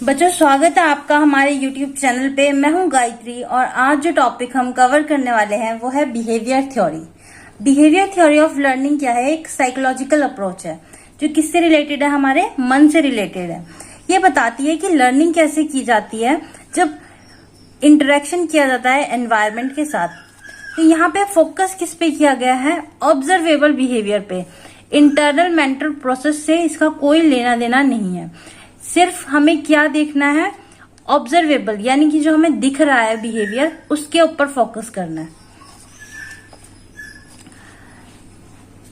बच्चों, स्वागत है आपका हमारे YouTube चैनल पे। मैं हूं गायत्री और आज जो टॉपिक हम कवर करने वाले हैं वो है behaviour theory. Behaviour theory of learning क्या है? एक साइकोलॉजिकल अप्रोच है जो किससे रिलेटेड है? हमारे मन से रिलेटेड है। ये बताती है कि लर्निंग कैसे की जाती है जब इंटरेक्शन किया जाता है एनवायरमेंट के साथ। तो यहाँ पे फोकस किस पे किया गया है? ऑब्जर्वेबल बिहेवियर पे। इंटरनल मेंटल प्रोसेस से इसका कोई लेना देना नहीं है। सिर्फ हमें क्या देखना है? ऑब्जर्वेबल, यानी कि जो हमें दिख रहा है बिहेवियर, उसके ऊपर फोकस करना है।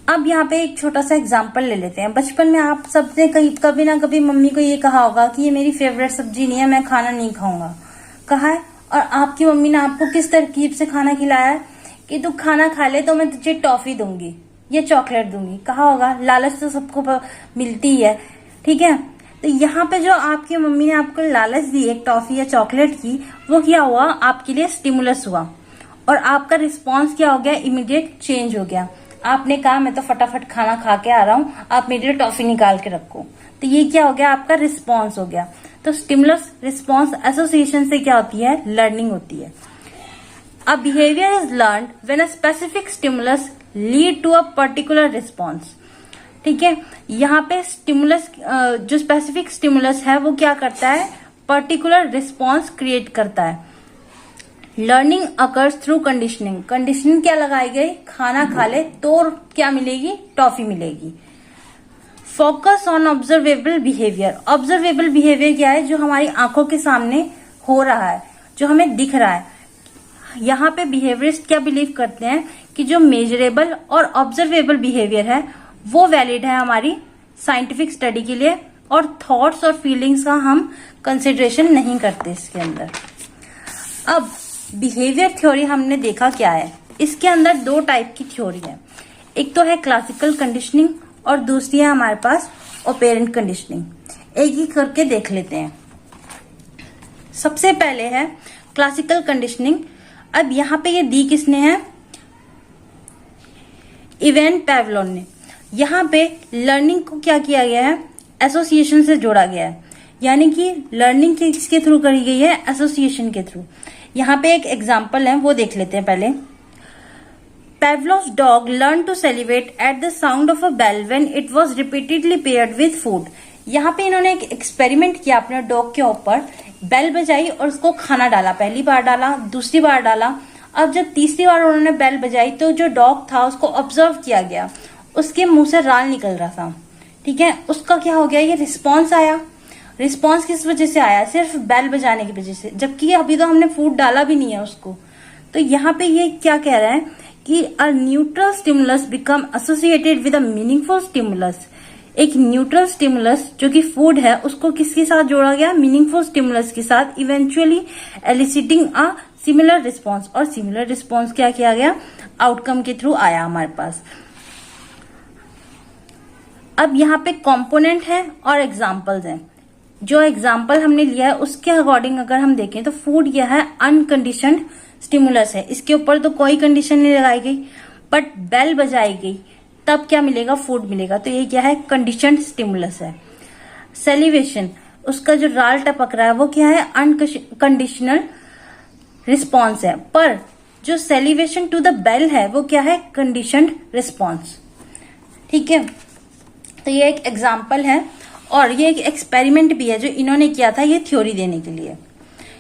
अब यहाँ पे एक छोटा सा एग्जांपल ले लेते हैं। बचपन में आप सबने कभी ना कभी मम्मी को ये कहा होगा कि ये मेरी फेवरेट सब्जी नहीं है, मैं खाना नहीं खाऊंगा, कहा है। और आपकी मम्मी ने आपको किस तरकीब से खाना खिलाया है कि तू खाना खा ले तो मैं तुझे टॉफी दूंगी या चॉकलेट दूंगी, कहा होगा। लालच तो सबको मिलती है, ठीक है। तो यहाँ पे जो आपकी मम्मी ने आपको लालच दी एक टॉफी या चॉकलेट की, वो क्या हुआ? आपके लिए स्टिमुलस हुआ और आपका रिस्पॉन्स क्या हो गया? इमीडिएट चेंज हो गया। आपने कहा मैं तो फटाफट खाना खा के आ रहा हूँ, आप मेरे लिए टॉफी निकाल के रखो। तो ये क्या हो गया? आपका रिस्पॉन्स हो गया। तो स्टिमुलस रिस्पॉन्स एसोसिएशन से क्या होती है? लर्निंग होती है। A behaviour is learned when a specific stimulus lead to a particular response. ठीक है, यहाँ पे स्टिमुलस, जो स्पेसिफिक स्टिमुलस है वो क्या करता है? पर्टिकुलर रिस्पॉन्स क्रिएट करता है। Learning occurs through conditioning. Conditioning क्या लगाई गई? खाना खा ले तो क्या मिलेगी? टॉफी मिलेगी। Focus on observable behaviour. Observable behaviour क्या है? जो हमारी आंखों के सामने हो रहा है, जो हमें दिख रहा है। यहाँ पे बिहेवियरिस्ट क्या बिलीव करते हैं कि जो मेजरेबल और ऑब्जर्वेबल बिहेवियर है वो वैलिड है हमारी साइंटिफिक स्टडी के लिए, और थॉट्स और फीलिंग्स का हम कंसिडरेशन नहीं करते इसके अंदर। अब बिहेवियर थ्योरी हमने देखा क्या है। इसके अंदर दो टाइप की थ्योरी है। एक तो है क्लासिकल कंडीशनिंग और दूसरी है हमारे पास ऑपेरेंट कंडीशनिंग। एक एक करके देख लेते हैं। सबसे पहले है क्लासिकल कंडीशनिंग। अब यहाँ पे ये दी किसने है? इवान पावलोव ने। यहाँ पे लर्निंग को क्या किया गया है? एसोसिएशन से जोड़ा गया है, यानी कि लर्निंग किसके थ्रू करी गई है? एसोसिएशन के थ्रू। यहाँ पे एक एग्जांपल है, वो देख लेते हैं पहले। Pavlov's dog learned to salivate at the sound of a bell when it was repeatedly paired with food. यहाँ पे इन्होंने एक एक्सपेरिमेंट किया अपने डॉग के ऊपर। बेल बजाई और उसको खाना डाला। पहली बार डाला, दूसरी बार डाला। अब जब तीसरी बार उन्होंने बेल बजाई तो जो डॉग था उसको ऑब्जर्व किया गया, उसके मुंह से राल निकल रहा था, ठीक है। उसका क्या हो गया? ये रिस्पॉन्स आया। रिस्पॉन्स किस वजह से आया? सिर्फ बेल बजाने की वजह से, जबकि अभी तो हमने फूड डाला भी नहीं है उसको। तो यहाँ पे ये क्या कह रहा है कि a neutral stimulus become associated with a meaningful stimulus. एक न्यूट्रल स्टिमुलस जो कि फूड है, उसको किसके साथ जोड़ा गया? मीनिंगफुल स्टिमुलस के साथ, इवेंचुअली एलिसिटिंग अ सिमिलर रिस्पॉन्स। और सिमिलर रिस्पॉन्स क्या किया गया? आउटकम के थ्रू आया हमारे पास। अब यहाँ पे कंपोनेंट है और एग्जाम्पल्स हैं। जो एग्जाम्पल हमने लिया है उसके अकॉर्डिंग अगर हम देखें तो फूड यह है अनकंडीशनड स्टिमुलस है। इसके ऊपर तो कोई कंडीशन नहीं लगाई गई, बट बेल बजाई गई तब क्या मिलेगा? फूड मिलेगा। तो ये क्या है? कंडीशनड स्टिमुलस है। सेलिवेशन, उसका जो राल टपक रहा है वो क्या है? अनकंडीशनल रिस्पॉन्स है। पर जो सेलिवेशन टू द बेल है वो क्या है? कंडीशनड रिस्पॉन्स, ठीक है। तो ये एक एग्जाम्पल है और ये एक एक्सपेरिमेंट भी है जो इन्होंने किया था ये थ्योरी देने के लिए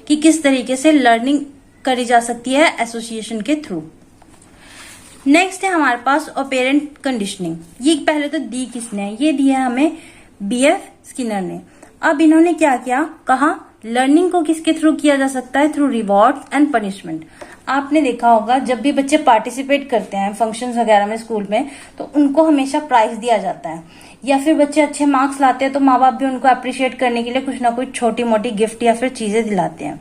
कि किस तरीके से लर्निंग करी जा सकती है एसोसिएशन के थ्रू। नेक्स्ट है हमारे पास ऑपेरेंट कंडीशनिंग। ये पहले तो दी किसने है? ये दिया हमें बीएफ स्किनर ने। अब इन्होंने क्या किया? कहा लर्निंग को किसके थ्रू किया जा सकता है? Through reward and punishment. आपने देखा होगा जब भी बच्चे पार्टिसिपेट करते हैं फंक्शंस वगैरह में स्कूल में, तो उनको हमेशा प्राइज दिया जाता है, या फिर बच्चे अच्छे मार्क्स लाते हैं तो माँ बाप भी उनको अप्रिशिएट करने के लिए कुछ ना कुछ छोटी मोटी गिफ्ट या फिर चीजें दिलाते हैं।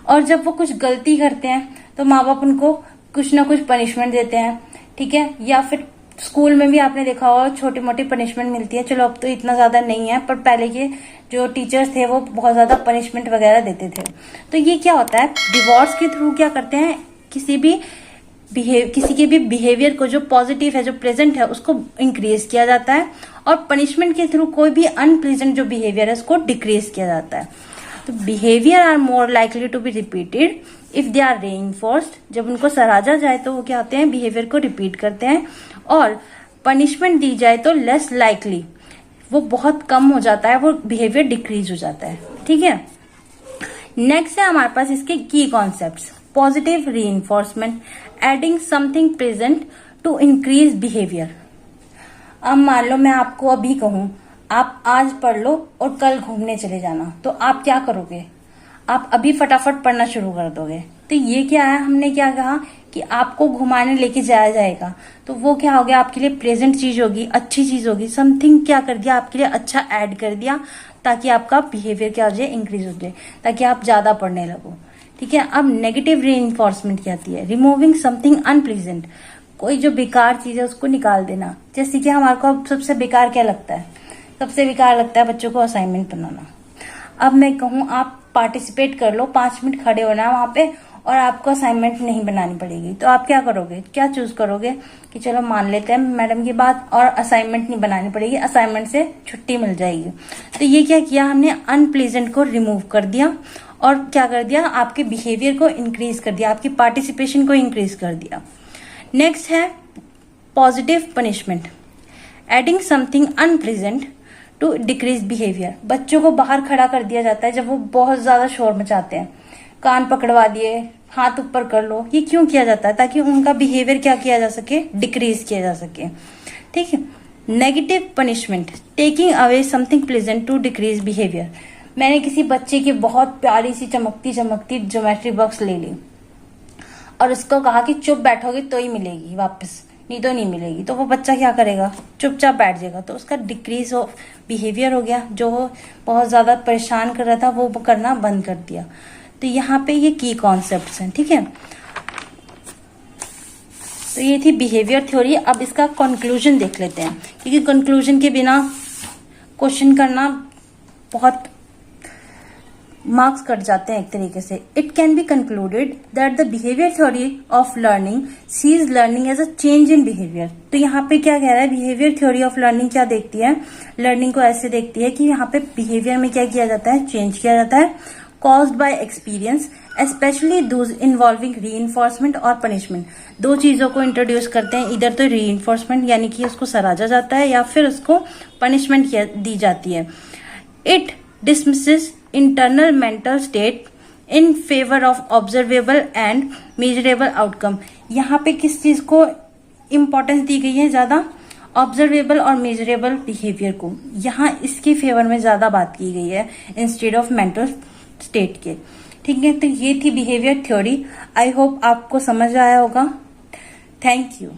और जब वो कुछ गलती करते हैं तो माँ बाप उनको कुछ ना कुछ पनिशमेंट देते हैं, ठीक है। या फिर स्कूल में भी आपने देखा होगा छोटी मोटी पनिशमेंट मिलती है। चलो अब तो इतना ज्यादा नहीं है, पर पहले के जो टीचर्स थे वो बहुत ज्यादा पनिशमेंट वगैरह देते थे। तो ये क्या होता है? रिवॉर्ड्स के थ्रू क्या करते हैं? किसी के भी बिहेवियर को जो पॉजिटिव है, जो प्रेजेंट है, उसको इंक्रीज किया जाता है, और पनिशमेंट के थ्रू कोई भी अनप्लेजेंट जो बिहेवियर है उसको डिक्रीज किया जाता है। तो behaviour are more likely to be repeated if they are reinforced, जब उनको सराहा जाए तो वो क्या होते हैं, बिहेवियर को रिपीट करते हैं। और पनिशमेंट दी जाए तो लेस लाइकली, वो बहुत कम हो जाता है, वो बिहेवियर डिक्रीज हो जाता है। ठीक है, नेक्स्ट है हमारे पास इसके की concepts. Positive reinforcement, adding something present to increase behaviour. अब मान लो मैं आपको अभी कहूं आप आज पढ़ लो और कल घूमने चले जाना, तो आप क्या करोगे, आप अभी फटाफट पढ़ना शुरू कर दोगे। तो ये क्या है, हमने क्या कहा कि आपको घुमाने लेके जाया जाएगा, तो वो क्या हो गया, आपके लिए प्रेजेंट चीज होगी, अच्छी चीज होगी। समथिंग क्या कर दिया, आपके लिए अच्छा ऐड कर दिया, ताकि आपका बिहेवियर क्या हो जाए, इंक्रीज हो जाए, ताकि आप ज्यादा पढ़ने लगो। ठीक है, अब नेगेटिव रीइंफोर्समेंट क्या आती है, रिमूविंग समथिंग अनप्लीजेंट, कोई जो बेकार चीज है उसको निकाल देना। जैसे कि हमारे को अब सबसे बेकार क्या लगता है, सबसे बेकार लगता है बच्चों को असाइनमेंट बनाना। अब मैं कहूँ आप पार्टिसिपेट कर लो, 5 मिनट खड़े होना है वहां पे और आपको असाइनमेंट नहीं बनानी पड़ेगी, तो आप क्या करोगे, क्या चूज करोगे कि चलो मान लेते हैं मैडम की बात और असाइनमेंट नहीं बनानी पड़ेगी, असाइनमेंट से छुट्टी मिल जाएगी। तो ये क्या किया हमने, अनप्लीजेंट को रिमूव कर दिया और क्या कर दिया, आपके बिहेवियर को इंक्रीज कर दिया, आपकी पार्टिसिपेशन को इंक्रीज कर दिया। नेक्स्ट है positive punishment, adding something unpleasant to decrease behaviour. बच्चों को बाहर खड़ा कर दिया जाता है जब वो बहुत ज्यादा शोर मचाते हैं, कान पकड़वा दिए, हाथ ऊपर कर लो। ये क्यों किया जाता है, ताकि उनका बिहेवियर क्या किया जा सके, डिक्रीज किया जा सके। ठीक है, negative punishment, taking away something pleasant to decrease behaviour. मैंने किसी बच्चे की बहुत प्यारी सी चमकती चमकती ज्योमेट्री बॉक्स ले ली और उसको कहा कि चुप बैठोगे तो ही मिलेगी वापस, नहीं तो नहीं मिलेगी। तो वो बच्चा क्या करेगा, चुपचाप बैठ जाएगा, तो उसका डिक्रीज ऑफ बिहेवियर हो गया। जो वो बहुत ज्यादा परेशान कर रहा था वो करना बंद कर दिया। तो यहाँ पे ये की कॉन्सेप्ट्स हैं। ठीक है, तो ये थी बिहेवियर थ्योरी। अब इसका कंक्लूजन देख लेते हैं, क्योंकि कंक्लूजन के बिना क्वेश्चन करना बहुत मार्क्स कट जाते हैं एक तरीके से। It can be concluded that the behaviour theory of learning sees learning as a change in behaviour. तो यहाँ पे क्या कह रहा है, बिहेवियर थ्योरी ऑफ लर्निंग क्या देखती है, लर्निंग को ऐसे देखती है कि यहाँ पे बिहेवियर में क्या किया जाता है, चेंज किया जाता है, caused by experience, specially those involving reinforcement और पनिशमेंट। दो चीजों को इंट्रोड्यूस करते हैं, इधर तो रीइंफोर्समेंट यानी कि उसको सराहा जाता है या फिर उसको पनिशमेंट दी जाती है। It dismisses internal mental state in favour of observable and measurable outcome. यहाँ पे किस चीज को इंपॉर्टेंस दी गई है ज्यादा, ऑब्जर्वेबल और मेजरेबल बिहेवियर को, यहाँ इसके फेवर में ज्यादा बात की गई है इंस्टेड ऑफ मेंटल स्टेट के। ठीक है, तो ये थी बिहेवियर थ्योरी। आई होप आपको समझ आया होगा। Thank you.